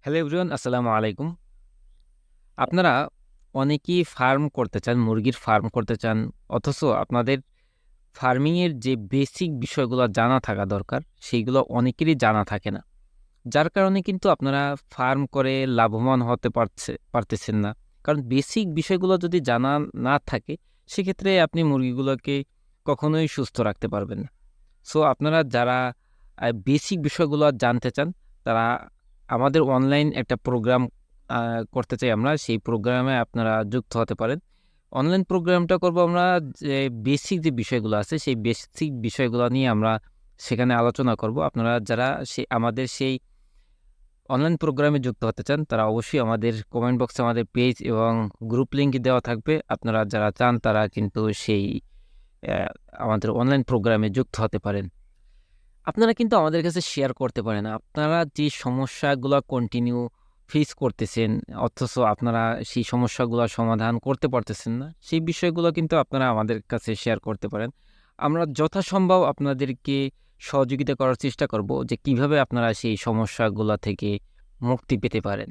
Hello everyone, আসসালামু আলাইকুম। আপনারা অনেকেই ফার্ম করতে চান, মুরগির ফার্ম করতে চান। অথচ আপনাদের ফার্মিং এর যে বেসিক বিষয়গুলো জানা থাকা দরকার, সেইগুলো অনেকেরই জানা থাকে না। যার কারণে কিন্তু আপনারা ফার্ম করে লাভবান হতে পারতেছেন না। কারণ বেসিক বিষয়গুলো যদি জানা না থাকে, সেক্ষেত্রে আপনি মুরগিগুলোকে কখনোই সুস্থ রাখতে পারবেন না। সো আপনারা যারা বেসিক বিষয়গুলো জানতে চান, তারা আমাদের অনলাইন একটা প্রোগ্রাম আ করতে চাই আমরা। সেই প্রোগ্রামে আপনারা যুক্ত হতে পারেন। অনলাইন প্রোগ্রামটা করব আমরা, যে বেসিক যে বিষয়গুলো আছে, সেই বেসিক বিষয়গুলো নিয়ে আমরা সেখানে আলোচনা করব। আপনারা যারা আমাদের সেই অনলাইন প্রোগ্রামে যুক্ত হতে চান, তারা অবশ্যই আমাদের কমেন্ট বক্সে আমাদের পেজ এবং গ্রুপ লিংক দেওয়া থাকবে। আপনারা যারা চান তারা কিন্তু সেই অ্যা আমাদের অনলাইন প্রোগ্রামে যুক্ত হতে পারেন। আপনারা কিন্তু আমাদের কাছে শেয়ার করতে পারেন। আপনারা যে সমস্যাগুলা কন্টিনিউ ফেস করতেছেন, অথচ আপনারা সেই সমস্যাগুলা সমাধান করতে পারতেছেন না, সেই বিষয়গুলো কিন্তু আপনারা আমাদের কাছে শেয়ার করতে পারেন। আমরা যথাসম্ভব আপনাদেরকে সহযোগিতা করার চেষ্টা করব যে কিভাবে আপনারা সেই সমস্যাগুলা থেকে মুক্তি পেতে পারেন।